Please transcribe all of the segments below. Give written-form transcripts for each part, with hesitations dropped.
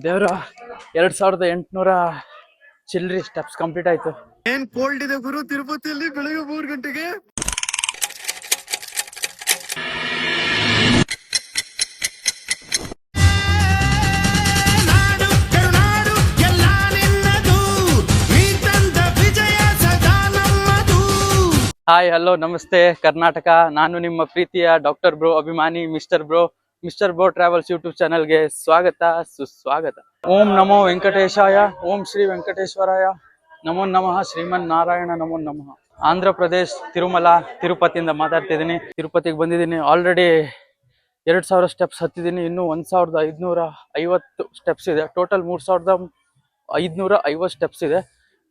ದೇವ್ರ 2800 ಚಿಲ್ಡ್ರಿ steps complete ಆಯ್ತು. ಏನ್ ಕೋಲ್ಡ್ ಇದೆ ಗುರು ತಿರುಪತಿಯಲ್ಲಿ ಬೆಳಗ್ಗೆ 3 ಗಂಟೆಗೆ. ಹಾಯ್, ಹಲೋ, ನಮಸ್ತೆ ಕರ್ನಾಟಕ. ನಾನು ನಿಮ್ಮ ಪ್ರೀತಿಯ ಡಾಕ್ಟರ್ ಬ್ರೋ ಅಭಿಮಾನಿ ಮಿಸ್ಟರ್ ಬ್ರೋ ಟ್ರಾವೆಲ್ಸ್ ಯೂಟ್ಯೂಬ್ ಚಾನಲ್ಗೆ ಸ್ವಾಗತ, ಸುಸ್ವಾಗತ. ಓಂ ನಮೋ ವೆಂಕಟೇಶಾಯ, ಓಂ ಶ್ರೀ ವೆಂಕಟೇಶ್ವರಾಯ, ನಮೋ ನಮಃ ಶ್ರೀಮನ್ ನಾರಾಯಣ, ನಮೋ ನಮಃ. ಆಂಧ್ರ ಪ್ರದೇಶ್ ತಿರುಮಲ ತಿರುಪತಿಯಿಂದ ಮಾತಾಡ್ತಿದ್ದೀನಿ. ತಿರುಪತಿಗೆ ಬಂದಿದ್ದೀನಿ. ಆಲ್ರೆಡಿ 2000 ಸ್ಟೆಪ್ಸ್ ಹತ್ತಿದ್ದೀನಿ. ಇನ್ನು 1550 ಸ್ಟೆಪ್ಸ್ ಇದೆ. ಟೋಟಲ್ 3550 ಸ್ಟೆಪ್ಸ್ ಇದೆ.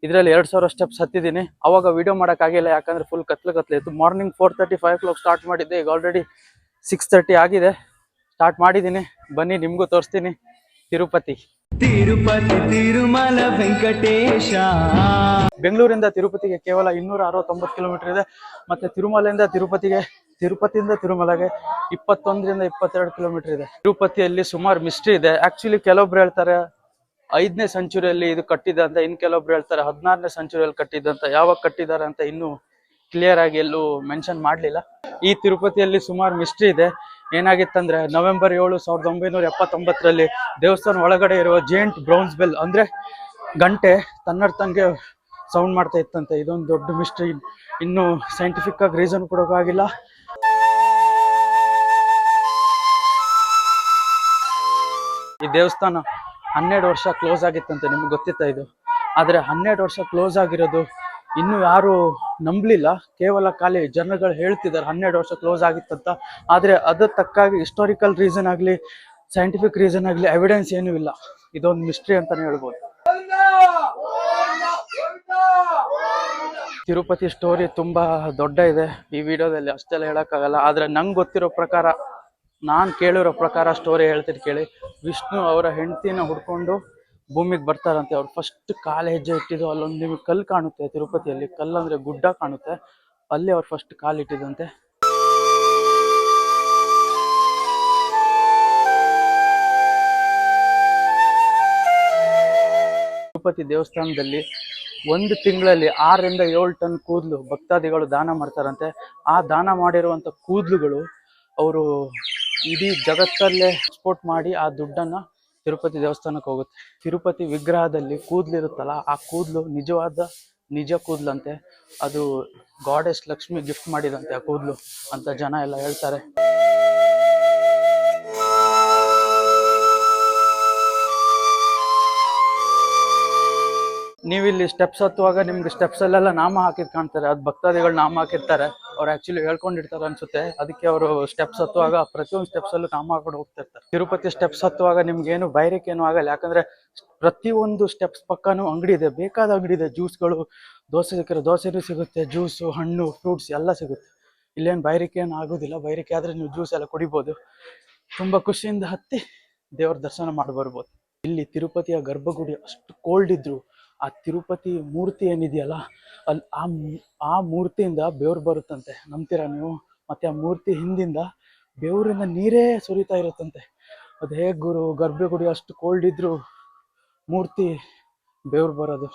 ಇದರಲ್ಲಿ 2000 ಸ್ಟೆಪ್ಸ್ ಹತ್ತಿದ್ದೀನಿ. ಅವಾಗ ವಿಡಿಯೋ ಮಾಡೋಕ್ಕಾಗಿಲ್ಲ, ಯಾಕಂದ್ರೆ ಫುಲ್ ಕತ್ಲೆ ಇತ್ತು. ಮಾರ್ನಿಂಗ್ 4:30 5 o'clock ಸ್ಟಾರ್ಟ್ ಮಾಡಿದ್ದೆ. ಈಗ ಆಲ್ರೆಡಿ 6:30 ಆಗಿದೆ. ಸ್ಟಾರ್ಟ್ ಮಾಡಿದ್ದೀನಿ. ಬನ್ನಿ, ನಿಮಗೂ ತೋರಿಸ್ತೀನಿ ತಿರುಪತಿ ತಿರುಮಲ ವೆಂಕಟೇಶ. ಬೆಂಗಳೂರಿಂದ ತಿರುಪತಿಗೆ ಕೇವಲ 269 ಕಿಲೋಮೀಟರ್ ಇದೆ. ಮತ್ತೆ ತಿರುಮಲೆಯಿಂದ ತಿರುಪತಿಯಿಂದ ತಿರುಮಲಗೆ 21ರಿಂದ 22 ಕಿಲೋಮೀಟರ್ ಇದೆ. ತಿರುಪತಿಯಲ್ಲಿ ಸುಮಾರು ಮಿಸ್ಟ್ರಿ ಇದೆ. ಆಕ್ಚುಲಿ ಕೆಲವೊಬ್ರು ಹೇಳ್ತಾರೆ 5ನೇ ಸೆಂಚುರಿಯಲ್ಲಿ ಇದು ಕಟ್ಟಿದೆ ಅಂತ, ಇನ್ ಕೆಲವೊಬ್ರು ಹೇಳ್ತಾರೆ 16ನೇ ಸೆಂಚುರಿಯಲ್ಲಿ ಕಟ್ಟಿದ್ದಂತ. ಯಾವಾಗ ಕಟ್ಟಿದ್ದಾರೆ ಅಂತ ಇನ್ನೂ ಕ್ಲಿಯರ್ ಆಗಿ ಎಲ್ಲೂ ಮೆನ್ಷನ್ ಮಾಡಲಿಲ್ಲ. ಈ ತಿರುಪತಿಯಲ್ಲಿ ಸುಮಾರು ಮಿಸ್ಟ್ರಿ ಇದೆ. ಏನಾಗಿತ್ತಂದ್ರೆ ನವೆಂಬರ್ 7 1979ರಲ್ಲಿ ದೇವಸ್ಥಾನ ಒಳಗಡೆ ಇರುವ ಜೇಂಟ್ ಬ್ರೌನ್ಸ್ ಬೆಲ್ ಅಂದ್ರೆ ಗಂಟೆ ತನ್ನರ್ಥಂಗೆ ಸೌಂಡ್ ಮಾಡ್ತಾ ಇತ್ತಂತೆ. ಇದೊಂದು ದೊಡ್ಡ ಮಿಸ್ಟ್ರಿ. ಇನ್ನು ಸೈಂಟಿಫಿಕ್ ಆಗಿ ರೀಸನ್ ಕೊಡೋಕ್ಕಾಗಿಲ್ಲ. ಈ ದೇವಸ್ಥಾನ 12 ವರ್ಷ ಕ್ಲೋಸ್ ಆಗಿತ್ತಂತೆ. ನಿಮ್ಗೆ ಗೊತ್ತಿತ್ತ ಇದು? ಆದ್ರೆ 12 ವರ್ಷ ಕ್ಲೋಸ್ ಆಗಿರೋದು ಇನ್ನು ಯಾರು ನಂಬಲಿಲ್ಲ. ಕೇವಲ ಖಾಲಿ ಜನಗಳು ಹೇಳ್ತಿದ್ದಾರೆ 12 ವರ್ಷ ಕ್ಲೋಸ್ ಆಗಿತ್ತಂತ. ಆದ್ರೆ ಅದ್ರ ತಕ್ಕಾಗಿ ಹಿಸ್ಟಾರಿಕಲ್ ರೀಸನ್ ಆಗ್ಲಿ, ಸೈಂಟಿಫಿಕ್ ರೀಸನ್ ಆಗ್ಲಿ, ಎವಿಡೆನ್ಸ್ ಏನೂ ಇಲ್ಲ. ಇದೊಂದು ಮಿಸ್ಟ್ರಿ ಅಂತಾನೆ ಹೇಳ್ಬೋದು. ತಿರುಪತಿ ಸ್ಟೋರಿ ತುಂಬಾ ದೊಡ್ಡ ಇದೆ. ಈ ವಿಡಿಯೋದಲ್ಲಿ ಅಷ್ಟೆಲ್ಲ ಹೇಳಕ್ಕಾಗಲ್ಲ. ಆದ್ರೆ ನಂಗೆ ಗೊತ್ತಿರೋ ಪ್ರಕಾರ, ನಾನು ಕೇಳಿರೋ ಪ್ರಕಾರ ಸ್ಟೋರಿ ಹೇಳ್ತೀನಿ ಕೇಳಿ. ವಿಷ್ಣು ಅವರ ಹೆಂಡತಿನ ಹುಡ್ಕೊಂಡು ಭೂಮಿಗೆ ಬರ್ತಾರಂತೆ. ಅವ್ರು ಫಸ್ಟ್ ಕಾಲು ಹೆಜ್ಜೆ ಇಟ್ಟಿದ್ದು ಅಲ್ಲೊಂದು ನಿಮಗೆ ಕಲ್ಲು ಕಾಣುತ್ತೆ. ತಿರುಪತಿಯಲ್ಲಿ ಕಲ್ಲು ಅಂದ್ರೆ ಗುಡ್ಡ ಕಾಣುತ್ತೆ. ಅಲ್ಲಿ ಅವ್ರು ಫಸ್ಟ್ ಕಾಲು ಇಟ್ಟಿದಂತೆ. ತಿರುಪತಿ ದೇವಸ್ಥಾನದಲ್ಲಿ 1 ತಿಂಗಳಲ್ಲಿ 6ರಿಂದ 7 ಟನ್ ಕೂದಲು ಭಕ್ತಾದಿಗಳು ದಾನ ಮಾಡ್ತಾರಂತೆ. ಆ ದಾನ ಮಾಡಿರುವಂತ ಕೂದಲುಗಳು ಅವರು ಇಡೀ ಜಗತ್ತಲ್ಲೇ ಎಕ್ಸ್ಪೋರ್ಟ್ ಮಾಡಿ ಆ ದುಡ್ಡನ್ನ ತಿರುಪತಿ ದೇವಸ್ಥಾನಕ್ಕೆ ಹೋಗುತ್ತೆ. ತಿರುಪತಿ ವಿಗ್ರಹದಲ್ಲಿ ಕೂದಲಿರುತ್ತಲ್ಲ, ಆ ಕೂದಲು ನಿಜ ಕೂದಲಂತೆ. ಅದು ಗಾಡೆಸ್ ಲಕ್ಷ್ಮಿ ಗಿಫ್ಟ್ ಮಾಡಿದಂತೆ ಆ ಕೂದಲು ಅಂತ ಜನ ಎಲ್ಲ ಹೇಳ್ತಾರೆ. ನೀವಿಲ್ಲಿ ಸ್ಟೆಪ್ಸ್ ಹತ್ತುವಾಗ ನಿಮ್ಗೆ ಸ್ಟೆಪ್ಸ್ ಅಲ್ಲೆಲ್ಲ ನಾಮ ಹಾಕಿದ್ ಕಾಣ್ತಾರೆ. ಅದು ಭಕ್ತಾದಿಗಳು ನಾಮ ಹಾಕಿರ್ತಾರೆ. ಅವ್ರು ಆಕ್ಚುಲಿ ಹೇಳ್ಕೊಂಡಿರ್ತಾರೆ ಅನ್ಸುತ್ತೆ. ಅದಕ್ಕೆ ಅವರು ಸ್ಟೆಪ್ಸ್ ಹತ್ತುವಾಗ ಪ್ರತಿಯೊಂದು ಸ್ಟೆಪ್ಸ್ ಅಲ್ಲೂ ನಾಮ ಹಾಕೊಂಡು ಹೋಗ್ತಿರ್ತಾರೆ. ತಿರುಪತಿ ಸ್ಟೆಪ್ಸ್ ಹತ್ತುವಾಗ ನಿಮ್ಗೇನು ಬೈರೇಕೇನು ಆಗಲ್ಲ. ಯಾಕಂದ್ರೆ ಪ್ರತಿಯೊಂದು ಸ್ಟೆಪ್ಸ್ ಪಕ್ಕನೂ ಅಂಗಡಿ ಇದೆ, ಬೇಕಾದ ಅಂಗಡಿ ಇದೆ. ಜ್ಯೂಸ್ಗಳು, ದೋಸೆ ಸಿಕ್ಕರೆ ದೋಸೆನೂ ಸಿಗುತ್ತೆ, ಜ್ಯೂಸು, ಹಣ್ಣು, ಫ್ರೂಟ್ಸ್ ಎಲ್ಲ ಸಿಗುತ್ತೆ. ಇಲ್ಲೇನು ಬೈರೇಕೇನು ಆಗೋದಿಲ್ಲ. ಬೈರೇಕೆ ಆದ್ರೆ ನೀವು ಜ್ಯೂಸ್ ಎಲ್ಲ ಕುಡಿಬೋದು. ತುಂಬಾ ಖುಷಿಯಿಂದ ಹತ್ತಿ ದೇವ್ರ ದರ್ಶನ ಮಾಡಿ ಬರ್ಬೋದು. ಇಲ್ಲಿ ತಿರುಪತಿಯ ಗರ್ಭಗುಡಿ ಅಷ್ಟು ಕೋಲ್ಡ್ ಇದ್ರು ಆ ತಿರುಪತಿ ಮೂರ್ತಿ ಏನಿದೆಯಲ್ಲ, ಅಲ್ಲಿ ಆ ಮೂರ್ತಿಯಿಂದ ಬೆವರು ಬರುತ್ತಂತೆ. ನಂಬ್ತೀರಾ ನೀವು? ಮತ್ತೆ ಆ ಮೂರ್ತಿ ಹಿಂದಿಂದ ಬೆವರಿಂದ ನೀರೇ ಸುರಿತಾ ಇರುತ್ತಂತೆ. ಅದು ಹೇಗೆ ಗುರು? ಗರ್ಭಗುಡಿ ಅಷ್ಟು ಕೋಲ್ಡ್ ಇದ್ರು ಮೂರ್ತಿ ಬೆವರು ಬರೋದು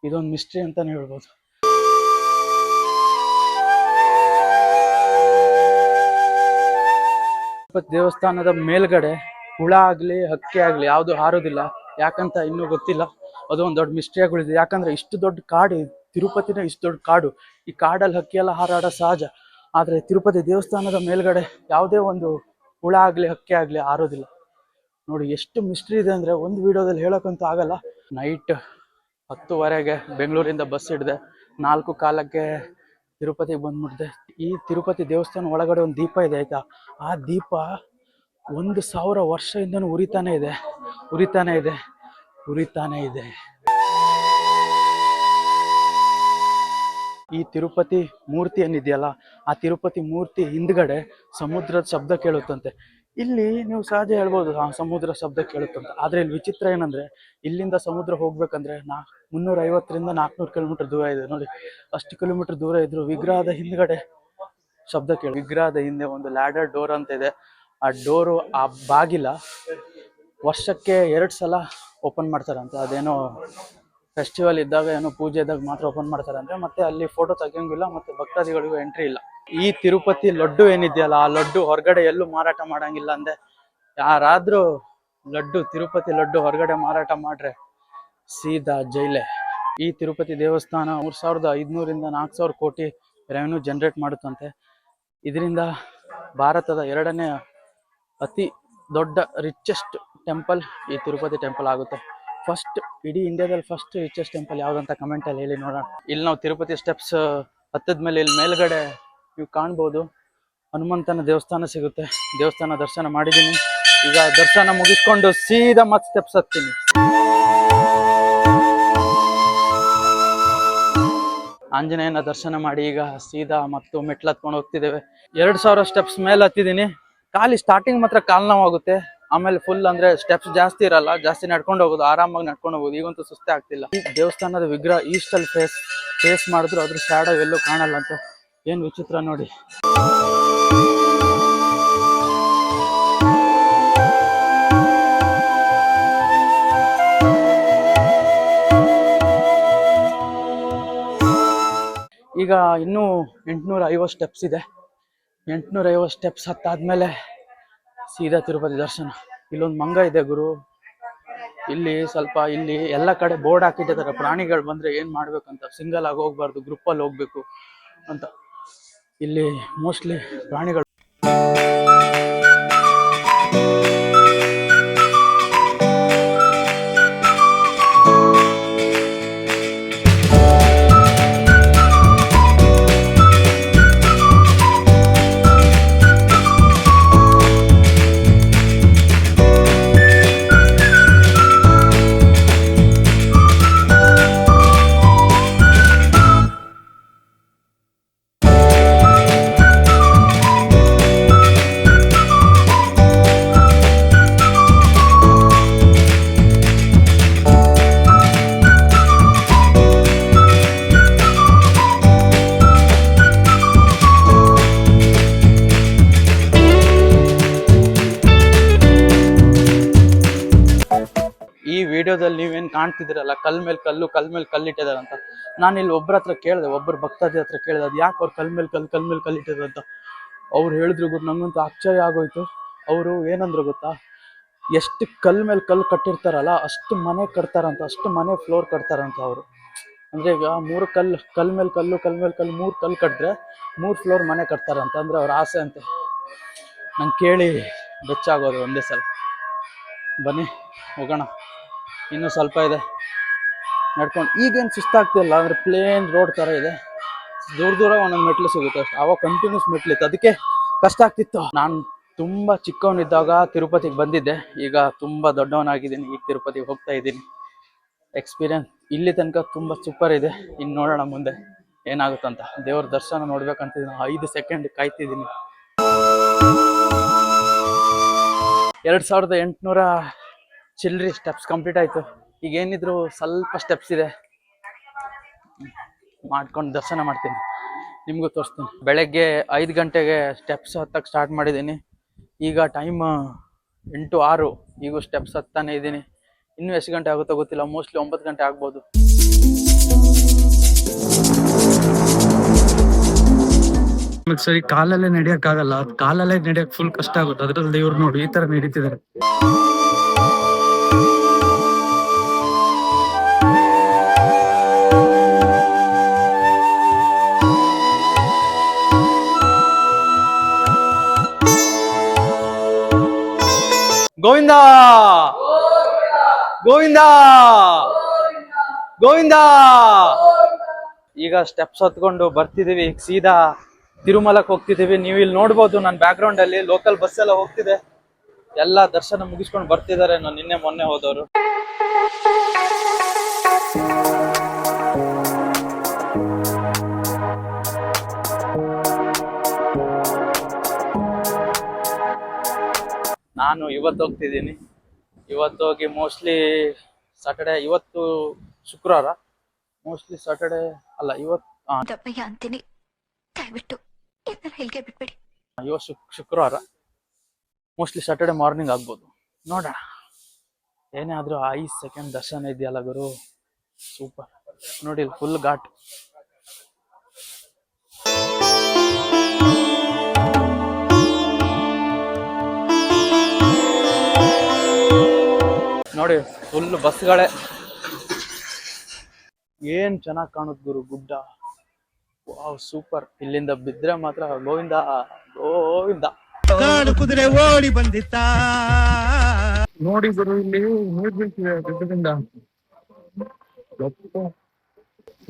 ಇದೊಂದು ಮಿಸ್ಟ್ರಿ ಅಂತಾನೆ ಹೇಳ್ಬೋದು. ತಿರುಪತಿ ದೇವಸ್ಥಾನದ ಮೇಲ್ಗಡೆ ಹುಳ ಆಗ್ಲಿ ಹಕ್ಕಿ ಆಗ್ಲಿ ಯಾವುದು ಹಾರೋದಿಲ್ಲ. ಯಾಕಂತ ಇನ್ನೂ ಗೊತ್ತಿಲ್ಲ. ಅದು ಒಂದು ದೊಡ್ಡ ಮಿಸ್ಟ್ರಿಯಾಗಳಿದೆ. ಯಾಕಂದ್ರೆ ಇಷ್ಟು ದೊಡ್ಡ ಕಾಡು, ತಿರುಪತಿನ ಇಷ್ಟು ದೊಡ್ಡ ಕಾಡು. ಈ ಕಾಡಲ್ಲಿ ಹಕ್ಕಿ ಎಲ್ಲ ಹಾರಾಡೋ ಸಹಜ. ಆದ್ರೆ ತಿರುಪತಿ ದೇವಸ್ಥಾನದ ಮೇಲ್ಗಡೆ ಯಾವುದೇ ಒಂದು ಹುಳ ಆಗ್ಲಿ ಹಕ್ಕಿ ಆಗ್ಲಿ ಹಾರೋದಿಲ್ಲ. ನೋಡಿ ಎಷ್ಟು ಮಿಸ್ಟ್ರಿ ಇದೆ ಅಂದ್ರೆ ಒಂದು ವಿಡಿಯೋದಲ್ಲಿ ಹೇಳೋಕ್ಕಂತೂ ಆಗಲ್ಲ. ನೈಟ್ 10:30ಗೆ ಬೆಂಗಳೂರಿಂದ ಬಸ್ ಹಿಡಿದೆ. 4:15ಕ್ಕೆ ತಿರುಪತಿಗೆ ಬಂದ್ಬಿಟ್ಟಿದೆ. ಈ ತಿರುಪತಿ ದೇವಸ್ಥಾನ ಒಳಗಡೆ ಒಂದು ದೀಪ ಇದೆ ಆಯ್ತಾ. ಆ ದೀಪ 1000 ವರ್ಷದಿಂದನೂ ಉರಿತಾನೆ ಇದೆ. ಈ ತಿರುಪತಿ ಮೂರ್ತಿ ಏನಿದೆಯಲ್ಲ, ಆ ತಿರುಪತಿ ಮೂರ್ತಿ ಹಿಂದ್ಗಡೆ ಸಮುದ್ರದ ಶಬ್ದ ಕೇಳುತ್ತಂತೆ. ಇಲ್ಲಿ ನೀವು ಸಹಜ ಹೇಳ್ಬೋದು ಸಮುದ್ರ ಶಬ್ದ ಕೇಳುತ್ತಂತೆ. ಆದ್ರೆ ಇಲ್ಲಿ ವಿಚಿತ್ರ ಏನಂದ್ರೆ, ಇಲ್ಲಿಂದ ಸಮುದ್ರ ಹೋಗ್ಬೇಕಂದ್ರೆ 350ರಿಂದ 400 ಕಿಲೋಮೀಟರ್ ದೂರ ಇದೆ. ನೋಡಿ, ಅಷ್ಟು ಕಿಲೋಮೀಟರ್ ದೂರ ಇದ್ರು ವಿಗ್ರಹದ ಹಿಂದ್ಗಡೆ ಶಬ್ದ ವಿಗ್ರಹದ ಹಿಂದೆ ಒಂದು ಲ್ಯಾಡರ್ ಡೋರ್ ಅಂತ ಇದೆ. ಆ ಡೋರು, ಆ ಬಾಗಿಲ ವರ್ಷಕ್ಕೆ 2 ಸಲ ಓಪನ್ ಮಾಡ್ತಾರಂತೆ. ಅದೇನೋ ಫೆಸ್ಟಿವಲ್ ಇದ್ದಾಗ, ಏನೋ ಪೂಜೆ ಇದ್ದಾಗ ಮಾತ್ರ ಓಪನ್ ಮಾಡ್ತಾರಂತೆ. ಮತ್ತೆ ಅಲ್ಲಿ ಫೋಟೋ ತೆಗಿಯೋಂಗಿಲ್ಲ, ಮತ್ತೆ ಭಕ್ತಾದಿಗಳಿಗೂ ಎಂಟ್ರಿ ಇಲ್ಲ. ಈ ತಿರುಪತಿ ಲಡ್ಡು ಏನಿದೆಯಲ್ಲ, ಆ ಲಡ್ಡು ಹೊರಗಡೆ ಎಲ್ಲೂ ಮಾರಾಟ ಮಾಡಂಗಿಲ್ಲ ಅಂದೆ. ಯಾರಾದ್ರೂ ಲಡ್ಡು, ತಿರುಪತಿ ಲಡ್ಡು ಹೊರಗಡೆ ಮಾರಾಟ ಮಾಡ್ರೆ ಸೀದಾ ಜೈಲೆ. ಈ ತಿರುಪತಿ ದೇವಸ್ಥಾನ 3500 ರಿಂದ 4000 ಕೋಟಿ ರೆವೆನ್ಯೂ ಜನರೇಟ್ ಮಾಡುತ್ತಂತೆ. ಇದರಿಂದ ಭಾರತದ 2ನೇ ಅತಿ ದೊಡ್ಡ ರಿಚೆಸ್ಟ್ ಟೆಂಪಲ್ ಈ ತಿರುಪತಿ ಟೆಂಪಲ್ ಆಗುತ್ತೆ. ಫಸ್ಟ್, ಇಡೀ ಇಂಡಿಯಾದಲ್ಲಿ ಫಸ್ಟ್ ರಿಚೆಸ್ಟ್ ಟೆಂಪಲ್ ಯಾವ್ದಂತ ಕಮೆಂಟ್ ಅಲ್ಲಿ ಹೇಳಿ ನೋಡೋಣ. ಇಲ್ಲಿ ನಾವು ತಿರುಪತಿ ಸ್ಟೆಪ್ಸ್ ಹತ್ತದ್ಮೇಲೆ ಇಲ್ಲಿ ಮೇಲ್ಗಡೆ ನೀವು ಕಾಣ್ಬೋದು, ಹನುಮಂತನ ದೇವಸ್ಥಾನ ಸಿಗುತ್ತೆ. ದೇವಸ್ಥಾನ ದರ್ಶನ ಮಾಡಿದ್ದೀನಿ. ಈಗ ದರ್ಶನ ಮುಗಿಸ್ಕೊಂಡು ಸೀದಾ ಮತ್ತೆ ಸ್ಟೆಪ್ಸ್ ಹತ್ತೀನಿ. ಆಂಜನೇಯನ ದರ್ಶನ ಮಾಡಿ ಈಗ ಸೀದಾ ಮತ್ತು ಮೆಟ್ಲು ಹತ್ಕೊಂಡು ಹೋಗ್ತಿದ್ದೇವೆ. 2000 ಸ್ಟೆಪ್ಸ್ ಮೇಲೆ ಹತ್ತಿದ್ದೀನಿ. ಖಾಲಿ ಸ್ಟಾರ್ಟಿಂಗ್ ಮಾತ್ರ ಕಾಲ್ ನೋವಾಗುತ್ತೆ, ಆಮೇಲೆ ಫುಲ್ ಅಂದ್ರೆ ಸ್ಟೆಪ್ಸ್ ಜಾಸ್ತಿ ಇರಲ್ಲ, ಜಾಸ್ತಿ ನಡ್ಕೊಂಡು ಹೋಗೋದು, ಆರಾಮಾಗಿ ನಡ್ಕೊಂಡು ಹೋಗೋದು. ಈಗಂತೂ ಸುಸ್ತೇ ಆಗ್ತಿಲ್ಲ. ಈ ದೇವಸ್ಥಾನದ ವಿಗ್ರಹ ಈಸ್ಟ್ ಅಲ್ಲಿ ಫೇಸ್ ಮಾಡಿದ್ರು ಅದ್ರ ಶಾಡೋ ಎಲ್ಲೂ ಕಾಣಲ್ಲ ಅಂತ. ಏನ್ ವಿಚಿತ್ರ ನೋಡಿ. ಈಗ ಇನ್ನೂ 850 ಸ್ಟೆಪ್ಸ್ ಇದೆ. 850 ಸ್ಟೆಪ್ಸ್ ಹತ್ತಾದ್ಮೇಲೆ ಸೀದಾ ತಿರುಪತಿ ದರ್ಶನ. ಇಲ್ಲೊಂದು ಮಂಗ ಇದೆ ಗುರು. ಇಲ್ಲಿ ಸ್ವಲ್ಪ, ಇಲ್ಲಿ ಎಲ್ಲ ಕಡೆ ಬೋರ್ಡ್ ಹಾಕಿಟ್ಟಿದ್ದಾರೆ, ಪ್ರಾಣಿಗಳು ಬಂದ್ರೆ ಏನ್ ಮಾಡ್ಬೇಕಂತ. ಸಿಂಗಲ್ ಆಗಿ ಹೋಗ್ಬಾರ್ದು, ಗ್ರೂಪ್ ಅಲ್ಲಿ ಹೋಗ್ಬೇಕು ಅಂತ. ಇಲ್ಲಿ ಮೋಸ್ಟ್ಲಿ ಪ್ರಾಣಿಗಳು. ಈ ವಿಡಿಯೋದಲ್ಲಿ ನೀವೇನ್ ಕಾಣ್ತಿದ್ದೀರಲ್ಲ, ಕಲ್ ಮೇಲೆ ಕಲ್ಲು ಇಟ್ಟಿದಾರಂತ. ನಾನು ಇಲ್ಲಿ ಒಬ್ಬರ ಹತ್ರ ಕೇಳಿದೆ, ಒಬ್ಬರು ಭಕ್ತಾದಿ ಹತ್ರ ಕೇಳಿದೆ, ಅದು ಯಾಕೆ ಅವ್ರು ಕಲ್ ಮೇಲೆ ಕಲ್ಲು ಇಟ್ಟಿದ್ರು ಅಂತ. ಅವ್ರು ಹೇಳಿದ್ರು ಗೊತ್ತು, ನಂಗಂತೂ ಆಶ್ಚರ್ಯ ಆಗೋಯ್ತು. ಅವರು ಏನಂದ್ರು ಗೊತ್ತಾ, ಎಷ್ಟು ಕಲ್ ಮೇಲೆ ಕಲ್ಲು ಕಟ್ಟಿರ್ತಾರಲ್ಲ ಅಷ್ಟು ಮನೆ ಕಟ್ತಾರಂತ, ಅಷ್ಟು ಮನೆ ಫ್ಲೋರ್ ಕಟ್ತಾರಂತ ಅವರು. ಅಂದ್ರೆ ಈಗ 3 ಕಲ್ ಮೇಲೆ ಕಲ್ಲು 3 ಕಲ್ಲು ಕಟ್ಟಿದ್ರೆ 3 ಫ್ಲೋರ್ ಮನೆ ಕಟ್ತಾರಂತ. ಅಂದ್ರೆ ಅವ್ರ ಆಸೆ ಅಂತೆ. ನಂಗೆ ಕೇಳಿ ಬೆಚ್ಚಾಗೋದು ಒಂದೇ ಸಲ. ಬನ್ನಿ ಹೋಗೋಣ, ಇನ್ನೂ ಸ್ವಲ್ಪ ಇದೆ ನಡ್ಕೊಂಡು. ಈಗೇನು ಸುಸ್ತಾಗ್ತಿಲ್ಲ, ಅಂದ್ರೆ ಪ್ಲೇನ್ ರೋಡ್ ತರ ಇದೆ. ದೂರ ಒಂದೊಂದು ಮೆಟ್ಲು ಸಿಗುತ್ತೆ ಅಷ್ಟು. ಅವಾಗ ಕಂಟಿನ್ಯೂಸ್ ಮೆಟ್ಲಿತ್ತು, ಅದಕ್ಕೆ ಕಷ್ಟ ಆಗ್ತಿತ್ತು. ನಾನು ತುಂಬಾ ಚಿಕ್ಕವನಿದ್ದಾಗ ತಿರುಪತಿಗೆ ಬಂದಿದ್ದೆ. ಈಗ ತುಂಬಾ ದೊಡ್ಡವನಾಗಿದ್ದೀನಿ, ಈಗ ತಿರುಪತಿಗೆ ಹೋಗ್ತಾ ಇದ್ದೀನಿ. ಎಕ್ಸ್ಪೀರಿಯನ್ಸ್ ಇಲ್ಲಿ ತನಕ ತುಂಬಾ ಸೂಪರ್ ಇದೆ. ಇನ್ನು ನೋಡೋಣ ಮುಂದೆ ಏನಾಗುತ್ತಂತ. ದೇವ್ರ ದರ್ಶನ ನೋಡ್ಬೇಕಂತಿದ್ದೀನಿ. 5 ಸೆಕೆಂಡ್ ಕಾಯ್ತಿದ್ದೀನಿ. 2800 ಚಿಲ್ಡ್ರಿ ಸ್ಟೆಪ್ಸ್ ಕಂಪ್ಲೀಟ್ ಆಯ್ತು. ಈಗ ಏನಿದ್ರು ಸ್ವಲ್ಪ ಸ್ಟೆಪ್ಸ್ ಇದೆ, ಮಾಡ್ಕೊಂಡು ದರ್ಶನ ಮಾಡ್ತೀನಿ, ನಿಮ್ಗೂ ತೋರಿಸ್ತೀನಿ. ಬೆಳಗ್ಗೆ 5 ಗಂಟೆಗೆ ಸ್ಟೆಪ್ಸ್ ಹತ್ತಕ್ಕೆ ಸ್ಟಾರ್ಟ್ ಮಾಡಿದ್ದೀನಿ. ಈಗ ಟೈಮ್ 8:06. ಈಗ ಸ್ಟೆಪ್ಸ್ ಹತ್ತಾನೆ ಇದ್ದೀನಿ. ಇನ್ನೂ ಎಷ್ಟು ಗಂಟೆ ಆಗುತ್ತೋ ಗೊತ್ತಿಲ್ಲ, ಮೋಸ್ಟ್ಲಿ 9 ಗಂಟೆ ಆಗ್ಬೋದು. ಸರಿ, ಕಾಲಲ್ಲೇ ನಡೆಯಕ್ಕಾಗಲ್ಲ, ಕಾಲಲ್ಲೇ ನಡೆಯಕ್ ಫುಲ್ ಕಷ್ಟ ಆಗುತ್ತೆ. ಅದ್ರಲ್ಲಿ ಇವ್ರು ನೋಡಿ ಈ ತರ ನಡೀತಿದ್ದಾರೆ. ಗೋವಿಂದ ಗೋವಿಂದ ಗೋವಿಂದ. ಈಗ ಸ್ಟೆಪ್ಸ್ ಹತ್ಕೊಂಡು ಬರ್ತಿದೀವಿ, ಸೀದಾ ತಿರುಮಲಕ್ಕೆ ಹೋಗ್ತಿದೀವಿ. ನೀವು ಇಲ್ಲಿ ನೋಡ್ಬೋದು ನನ್ನ ಬ್ಯಾಕ್ ಗ್ರೌಂಡ್ ಅಲ್ಲಿ ಲೋಕಲ್ ಬಸ್ ಎಲ್ಲ ಹೋಗ್ತಿದೆ. ಎಲ್ಲ ದರ್ಶನ ಮುಗಿಸ್ಕೊಂಡು ಬರ್ತಿದ್ದಾರೆ, ನಿನ್ನೆ ಮೊನ್ನೆ ಹೋದವರು. ನಾನು ಇವತ್ತು ಹೋಗ್ತಿದ್ದೀನಿ. ಇವತ್ತು ಹೋಗಿ ಮೋಸ್ಟ್ಲಿ ಸಾಟರ್ಡೆ, ಇವತ್ತು ಶುಕ್ರವಾರ, ಮೋಸ್ಟ್ಲಿ ಸಾಟರ್ಡೆ ಅಲ್ಲ, ಇವತ್ತು ಅಂತೀನಿ, ದಯವಿಟ್ಟು ಬಿಟ್ಬಿಡಿ. ಇವತ್ತು ಶುಕ್ರವಾರ. ಮೋಸ್ಟ್ಲಿ ಸಾಟರ್ಡೆ ಮಾರ್ನಿಂಗ್ ಆಗ್ಬೋದು, ನೋಡೋಣ. ಏನೇ ಆದ್ರೂ 5 ಸೆಕೆಂಡ್ ದರ್ಶನ ಇದೆಯಲ್ಲ ಗುರು, ಸೂಪರ್. ನೋಡಿ ಫುಲ್ ಘಾಟ್. ನೋಡಿ ಫುಲ್ ಬಸ್ಗಳೇ. ಏನ್ ಚೆನ್ನಾಗಿ ಕಾಣುತ್ತೆ ಗುರು ಗುಡ್ಡ. Wow super. ಇಲ್ಲಿಂದ ಬಿದ್ರೆ ಮಾತ್ರ ಗೋವಿಂದ ಗೋವಿಂದ. ಕುದುರೆ ಓಡಿ ಬಂದಿತ್ತ. ನೋಡಿ ಗುರು ಇಲ್ಲಿ ನೀರ್ ಬೀಳ್ತಿದೆ ಗುಡ್ಡದಿಂದ.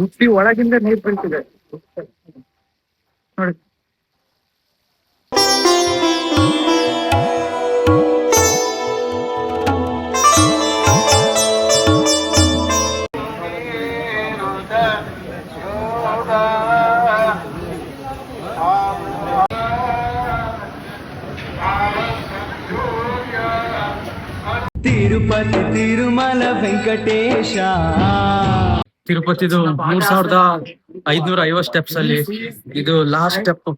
ಹುಟ್ಟಿ ಒಳಗಿಂದ ನೀರ್ ಬೀಳ್ತಿದೆ ನೋಡಿ. ತಿರುಪತಿ ತಿರುಮಲ ವೆಂಕಟೇಶ. ತಿರುಪತಿದು 3550 ಸ್ಟೆಪ್ಸ್ ಅಲ್ಲಿ ಇದು ಲಾಸ್ಟ್ ಸ್ಟೆಪ್.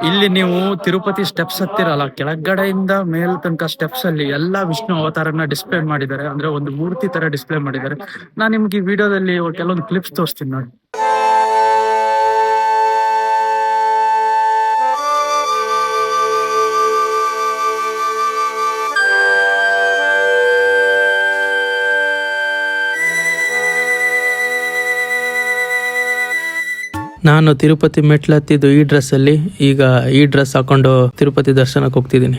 ಇಲ್ಲಿ ನೀವು ತಿರುಪತಿ ಸ್ಟೆಪ್ಸ್ ಹತ್ತಿರಲ್ಲ, ಕೆಳಗಡೆಯಿಂದ ಮೇಲ್ ತನಕ ಸ್ಟೆಪ್ಸ್ ಅಲ್ಲಿ ಎಲ್ಲಾ ವಿಷ್ಣು ಅವತಾರನ ಡಿಸ್ಪ್ಲೇ ಮಾಡಿದ್ದಾರೆ. ಅಂದ್ರೆ ಒಂದು ಮೂರ್ತಿ ತರ ಡಿಸ್ಪ್ಲೇ ಮಾಡಿದ್ದಾರೆ. ನಾನ್ ನಿಮ್ಗೆ ಈ ವಿಡಿಯೋದಲ್ಲಿ ಕೆಲವೊಂದು ಕ್ಲಿಪ್ಸ್ ತೋರಿಸ್ತೀನಿ ನೋಡಿ. ನಾನು ತಿರುಪತಿ ಮೆಟ್ಲು ಹತ್ತಿದ್ದು ಈ ಡ್ರೆಸ್ ಅಲ್ಲಿ. ಈಗ ಈ ಡ್ರೆಸ್ ಹಾಕೊಂಡು ತಿರುಪತಿ ದರ್ಶನಕ್ಕೆ ಹೋಗ್ತಿದ್ದೀನಿ.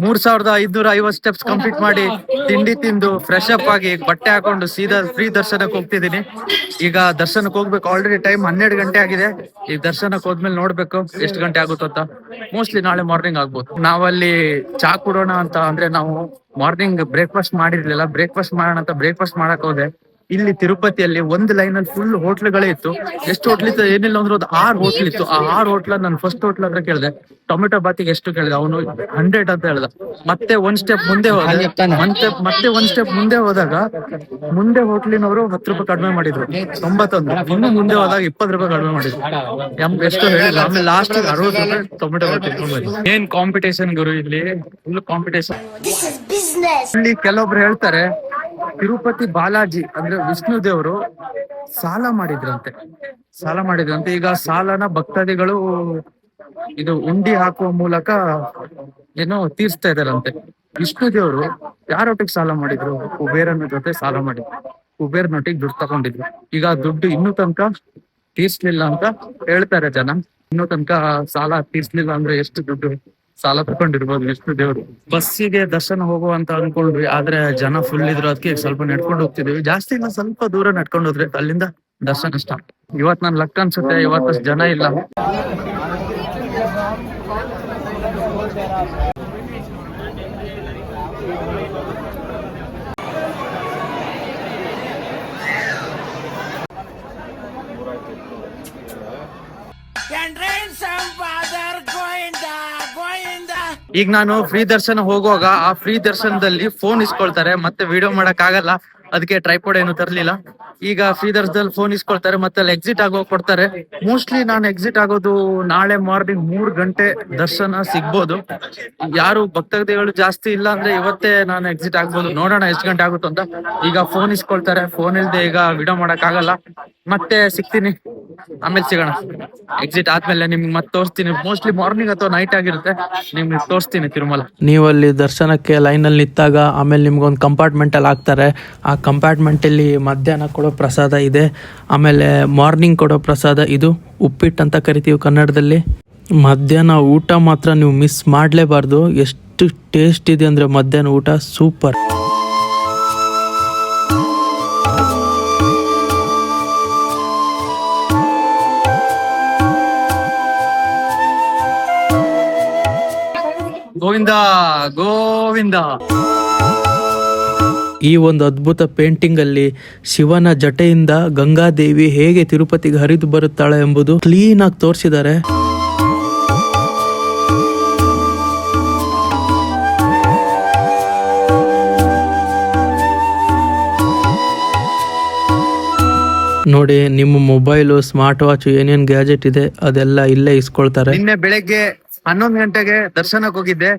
3550 ಸ್ಟೆಪ್ಸ್ ಕಂಪ್ಲೀಟ್ ಮಾಡಿ, ತಿಂಡಿ ತಿಂದು ಫ್ರೆಶ್ ಅಪ್ ಆಗಿ ಬಟ್ಟೆ ಹಾಕೊಂಡು ಸೀದಾ ಫ್ರೀ ದರ್ಶನಕ್ಕೆ ಹೋಗ್ತಿದ್ದೀನಿ. ಈಗ ದರ್ಶನಕ್ಕೆ ಹೋಗ್ಬೇಕು. ಆಲ್ರೆಡಿ ಟೈಮ್ 12 ಗಂಟೆ ಆಗಿದೆ. ಈಗ ದರ್ಶನಕ್ಕೆ ಹೋದ್ಮೇಲೆ ನೋಡ್ಬೇಕು ಎಷ್ಟು ಗಂಟೆ ಆಗುತ್ತೋ ಅಂತ. ಮೋಸ್ಟ್ಲಿ ನಾಳೆ ಮಾರ್ನಿಂಗ್ ಆಗ್ಬೋದು. ನಾವಲ್ಲಿ ಚಾ ಕುಡೋಣ ಅಂತ, ಅಂದ್ರೆ ನಾವು ಮಾರ್ನಿಂಗ್ ಬ್ರೇಕ್ಫಾಸ್ಟ್ ಮಾಡಿರ್ಲಿಲ್ಲ. ಬ್ರೇಕ್ಫಾಸ್ಟ್ ಮಾಡೋಣ ಅಂತ ಬ್ರೇಕ್ಫಾಸ್ಟ್ ಮಾಡಕ್ ಹೋದೆ. ಇಲ್ಲಿ ತಿರುಪತಿಯಲ್ಲಿ ಒಂದು ಲೈನ್ ಅಲ್ಲಿ ಫುಲ್ ಹೋಟ್ಲ್ಗಳೇ ಇತ್ತು. ಎಷ್ಟು ಹೋಟ್ಲ್ ಇತ್ತು ಏನಿಲ್ಲ ಅಂದ್ರೆ ಒಂದು 6 ಹೋಟ್ಲ್ ಇತ್ತು. ಆ 6 ಹೋಟ್ಲ ನಾನು ಫಸ್ಟ್ ಹೋಟ್ಲ್ ಹತ್ರ ಕೇಳಿದೆ, ಟೊಮೆಟೊ ಬಾತಿಗೆ ಎಷ್ಟು ಕೇಳಿದೆ. ಅವನು 100 ಅಂತ ಹೇಳ್ದ. ಮತ್ತೆ ಒಂದ್ ಸ್ಟೆಪ್ ಮುಂದೆ ಹೋದೆ. ಮತ್ತೆ ಒಂದ್ ಸ್ಟೆಪ್ ಮುಂದೆ ಹೋದಾಗ ಮುಂದೆ ಹೋಟ್ಲಿನವರು 10 ರೂಪಾಯಿ ಕಡಿಮೆ ಮಾಡಿದ್ರು, 91. ಇನ್ನು ಮುಂದೆ ಹೋದಾಗ 20 ರೂಪಾಯಿ ಕಡಿಮೆ ಮಾಡಿದ್ರು. ಎಷ್ಟು ಹೇಳಿದ್ರು. ಆಮೇಲೆ ಲಾಸ್ಟ್ 60 ರೂಪಾಯಿ ಟೊಮೆಟೊ ಬಾತ್ ಇಟ್ಕೊಂಡು. ಏನ್ ಕಾಂಪಿಟೇಷನ್ ಗುರು ಇಲ್ಲಿ, ಫುಲ್ ಕಾಂಪಿಟೇಷನ್. ಇಲ್ಲಿ ಕೆಲವೊಬ್ರು ಹೇಳ್ತಾರೆ ತಿರುಪತಿ ಬಾಲಾಜಿ ಅಂದ್ರೆ ವಿಷ್ಣು ದೇವರು ಸಾಲ ಮಾಡಿದ್ರಂತೆ. ಈಗ ಸಾಲನ ಭಕ್ತಾದಿಗಳು ಇದು ಉಂಡಿ ಹಾಕುವ ಮೂಲಕ ಏನೋ ತೀರ್ಸ್ತಾ ಇದಾರಂತೆ. ವಿಷ್ಣು ದೇವರು ಯಾರೊಟ್ಟಿಗೆ ಸಾಲ ಮಾಡಿದ್ರು? ಕುಬೇರನ ಜೊತೆ ಸಾಲ ಮಾಡಿದ್ರು. ಕುಬೇರನೊಟ್ಟಿಗೆ ದುಡ್ಡು ತಗೊಂಡಿದ್ರು. ಈಗ ದುಡ್ಡು ಇನ್ನೂ ತನಕ ತೀರ್ಸ್ಲಿಲ್ಲ ಅಂತ ಹೇಳ್ತಾರೆ ಜನ. ಇನ್ನೂ ತನಕ ಸಾಲ ತೀರ್ಸ್ಲಿಲ್ಲ ಅಂದ್ರೆ ಎಷ್ಟು ದುಡ್ಡು ಸಾಲ ತಗೊಂಡಿರ್ಬೋದು ವಿಷ್ಣು ದೇವರು. ಬಸ್ಸಿಗೆ ದರ್ಶನ ಹೋಗುವಂತ ಅನ್ಕೊಂಡ್ವಿ, ಆದ್ರೆ ಜನ ಫುಲ್ ಇದ್ರು. ಅದಕ್ಕೆ ಸ್ವಲ್ಪ ನಡ್ಕೊಂಡು ಹೋಗ್ತಿದ್ವಿ. ಜಾಸ್ತಿ ಇಲ್ಲ, ಸ್ವಲ್ಪ ದೂರ ನಡ್ಕೊಂಡು ಹೋದ್ರೆ ಅಲ್ಲಿಂದ ದರ್ಶನ ಸ್ಟಾರ್ಟ್. ಇವತ್ ನನ್ ಲಕ್ ಅನ್ಸುತ್ತೆ, ಇವತ್ತಷ್ಟು ಜನ ಇಲ್ಲ. ಈಗ ನಾನು ಫ್ರೀ ದರ್ಶನ ಹೋಗುವಾಗ ಆ ಫ್ರೀ ದರ್ಶನದಲ್ಲಿ ಫೋನ್ ಇಸ್ಕೊಳ್ತಾರೆ, ಮತ್ತೆ ವಿಡಿಯೋ ಮಾಡಕ್ ಆಗಲ್ಲ. ಅದಕ್ಕೆ ಟ್ರೈಪಾಡ್ ಏನು ತರ್ಲಿಲ್ಲ. ಈಗ ಫ್ರೀ ದರ್ಶನದಲ್ಲಿ ಫೋನ್ ಇಸ್ಕೊಳ್ತಾರೆ, ಮತ್ತೆ ಅಲ್ಲಿ ಎಕ್ಸಿಟ್ ಆಗೋಗ್ ಕೊಡ್ತಾರೆ. ಮೋಸ್ಟ್ಲಿ ನಾನು ಎಕ್ಸಿಟ್ ಆಗೋದು ನಾಳೆ ಮಾರ್ನಿಂಗ್ 3 ಗಂಟೆ ದರ್ಶನ ಸಿಗ್ಬೋದು. ಯಾರು ಭಕ್ತಾದಿಗಳು ಜಾಸ್ತಿ ಇಲ್ಲ ಅಂದ್ರೆ ಇವತ್ತೇ ನಾನು ಎಕ್ಸಿಟ್ ಆಗ್ಬೋದು. ನೋಡೋಣ ಎಷ್ಟು ಗಂಟೆ ಆಗುತ್ತೋ ಅಂತ. ಈಗ ಫೋನ್ ಇಸ್ಕೊಳ್ತಾರೆ, ಫೋನ್ ಇಲ್ದೆ ಈಗ ವಿಡಿಯೋ ಮಾಡಕ್ ಆಗಲ್ಲ. ಮತ್ತೆ ಸಿಗ್ತೀನಿ, ಆಮೇಲೆ ಸಿಗೋಣ. ಎಕ್ಸಿಟ್ ಆದ್ಮೇಲೆ ನಿಮ್ಗೆ ಮತ್ತೆ ತೋರಿಸ್ತೀನಿ. ಮೋಸ್ಟ್ಲಿ ಮಾರ್ನಿಂಗ್ ಅಥವಾ ನೈಟ್ ಆಗಿರುತ್ತೆ, ನಿಮ್ಗೆ ತೋರಿಸ್ತೀನಿ ತಿರುಮಲ. ನೀವು ಅಲ್ಲಿ ದರ್ಶನಕ್ಕೆ ಲೈನ್ ಅಲ್ಲಿ ನಿಂತಾಗ ಆಮೇಲೆ ನಿಮ್ಗೊಂದು ಕಂಪಾರ್ಟ್ಮೆಂಟ್ ಅಲ್ಲಿ ಹಾಕ್ತಾರೆ. ಆ ಕಂಪಾರ್ಟ್ಮೆಂಟ್ ಅಲ್ಲಿ ಮಧ್ಯಾಹ್ನ ಕೊಡೋ ಪ್ರಸಾದ ಇದೆ, ಆಮೇಲೆ ಮಾರ್ನಿಂಗ್ ಕೊಡೋ ಪ್ರಸಾದ ಇದು ಉಪ್ಪಿಟ್ಟು ಅಂತ ಕರಿತೀವಿ ಕನ್ನಡದಲ್ಲಿ. ಮಧ್ಯಾಹ್ನ ಊಟ ಮಾತ್ರ ನೀವು ಮಿಸ್ ಮಾಡಲೇಬಾರ್ದು. ಎಷ್ಟು ಟೇಸ್ಟ್ ಇದೆ ಅಂದ್ರೆ ಮಧ್ಯಾಹ್ನ ಊಟ ಸೂಪರ್. ಗೋವಿಂದ ಗೋವಿಂದ. ಈ ಒಂದು ಅದ್ಭುತ ಪೇಂಟಿಂಗ್ ಅಲ್ಲಿ ಶಿವನ ಜಟೆಯಿಂದ ಗಂಗಾದೇವಿ ಹೇಗೆ ತಿರುಪತಿಗೆ ಹರಿದು ಬರುತ್ತಾಳೆ ಎಂಬುದು ಕ್ಲೀನ್ ಆಗಿ ತೋರಿಸಿದ್ದಾರೆ. ನೋಡಿ, ನಿಮ್ಮ ಮೊಬೈಲು, ಸ್ಮಾರ್ಟ್ ವಾಚ್, ಏನೇನ್ ಗ್ಯಾಜೆಟ್ ಇದೆ ಅದೆಲ್ಲ ಇಲ್ಲೇ ಇಸ್ಕೊಳ್ತಾರೆ. ನಿನ್ನೆ ಬೆಳಗ್ಗೆ 11 ಗಂಟೆಗೆ ದರ್ಶನಕ್ಕೆ ಹೋಗಿದ್ದೆ.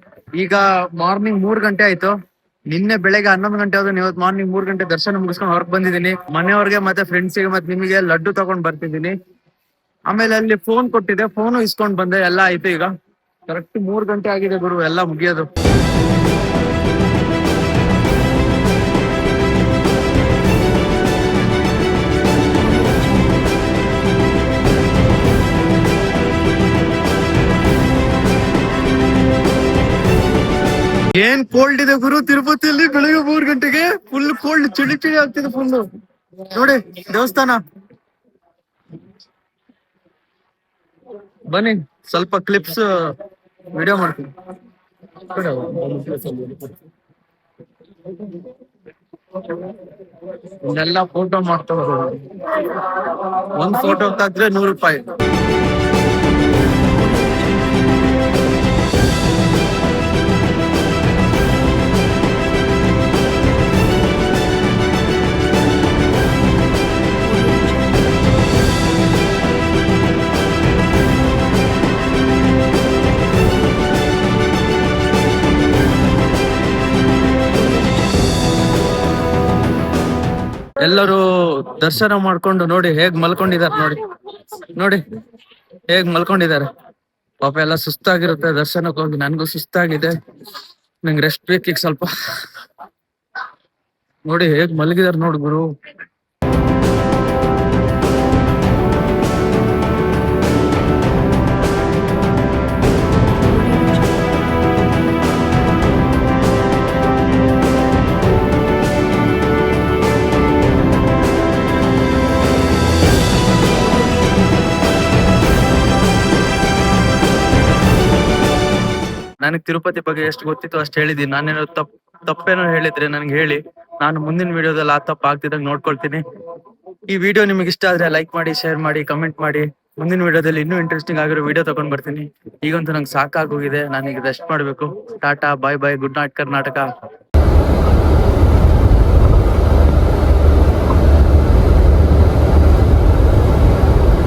ಈಗ ಮಾರ್ನಿಂಗ್ 3 ಗಂಟೆ ಆಯ್ತು. ನಿನ್ನೆ ಬೆಳಗ್ಗೆ 11 ಗಂಟೆ ಆದ್ರೆ ಇವತ್ತು ಮಾರ್ನಿಂಗ್ 3 ಗಂಟೆ ದರ್ಶನ ಮುಗಿಸ್ಕೊಂಡು ಹೊರಗೆ ಬಂದಿದ್ದೀನಿ. ಮನೆಯವ್ರಿಗೆ ಮತ್ತೆ ಫ್ರೆಂಡ್ಸಿಗೆ ಮತ್ತೆ ನಿಮಗೆ ಲಡ್ಡು ತಗೊಂಡ್ ಬರ್ತಿದ್ದೀನಿ. ಆಮೇಲೆ ಅಲ್ಲಿ ಫೋನ್ ಕೊಟ್ಟಿದ್ದೆ, ಫೋನು ಇಸ್ಕೊಂಡ್ ಬಂದೆ. ಎಲ್ಲ ಆಯ್ತು. ಈಗ ಕರೆಕ್ಟ್ 3 ಗಂಟೆ ಆಗಿದೆ ಗುರು, ಎಲ್ಲ ಮುಗಿಯೋದು. ಏನ್ ಕೋಲ್ಡ್ ಇದೆ ಗುರು ತಿರುಪತಿಯಲ್ಲಿ. ಬೆಳಗ್ಗೆ 3 ಗಂಟೆಗೆ ಫುಲ್ ಕೋಲ್ಡ್, ಚಳಿ ಚಳಿ ಆಗ್ತಿದೆ ಫುಲ್. ನೋಡಿ ದೇವಸ್ಥಾನ. ಬನ್ನಿ ಸ್ವಲ್ಪ ಕ್ಲಿಪ್ಸ್ ವಿಡಿಯೋ ಮಾಡ್ತೀನಿ. ಇದೆಲ್ಲ ಫೋಟೋ ಮಾಡ್ತಾ ಹೋಗೋದು. ಒಂದ್ ಫೋಟೋ ತೆಗೆದ್ರೆ 100 ರೂಪಾಯಿ. ಎಲ್ಲರೂ ದರ್ಶನ ಮಾಡ್ಕೊಂಡು ನೋಡಿ ಹೇಗ್ ಮಲ್ಕೊಂಡಿದ್ದಾರೆ. ನೋಡಿ ನೋಡಿ ಹೇಗ್ ಮಲ್ಕೊಂಡಿದ್ದಾರೆ. ಪಾಪ ಎಲ್ಲ ಸುಸ್ತಾಗಿರುತ್ತೆ ದರ್ಶನಕ್ಕೆ ಹೋಗಿ. ನನ್ಗೂ ಸುಸ್ತಾಗಿದೆ, ನಂಗೆ ರೆಸ್ಟ್ ಬೇಕೀಗ ಸ್ವಲ್ಪ. ನೋಡಿ ಹೇಗ್ ಮಲಗಿದಾರೆ ನೋಡಿ ಗುರು. ನನಗೆ ತಿರುಪತಿ ಬಗ್ಗೆ ಎಷ್ಟು ಗೊತ್ತಿತ್ತು ಅಷ್ಟು ಹೇಳಿದೀನಿ. ನಾನೇನೋ ತಪ್ಪೇನೋ ಹೇಳಿದ್ರೆ ನನಗೆ ಹೇಳಿ, ನಾನು ಮುಂದಿನ ವಿಡಿಯೋದಲ್ಲಿ ಆ ತಪ್ಪು ಆಗ್ತಿದ್ದಂಗೆ ನೋಡ್ಕೊಳ್ತೀನಿ. ಈ ವಿಡಿಯೋ ನಿಮಗೆ ಇಷ್ಟ ಆದ್ರೆ ಲೈಕ್ ಮಾಡಿ, ಶೇರ್ ಮಾಡಿ, ಕಮೆಂಟ್ ಮಾಡಿ. ಮುಂದಿನ ವಿಡಿಯೋದಲ್ಲಿ ಇನ್ನೂ ಇಂಟ್ರೆಸ್ಟಿಂಗ್ ಆಗಿರೋ ವಿಡಿಯೋ ತಗೊಂಡ್ ಬರ್ತೀನಿ. ಈಗಂತೂ ನಂಗೆ ಸಾಕಾಗೋಗಿದೆ, ನಾನೀಗ ರೆಸ್ಟ್ ಮಾಡ್ಬೇಕು. ಟಾಟಾ, ಬಾಯ್ ಬಾಯ್, ಗುಡ್ ನೈಟ್ ಕರ್ನಾಟಕ.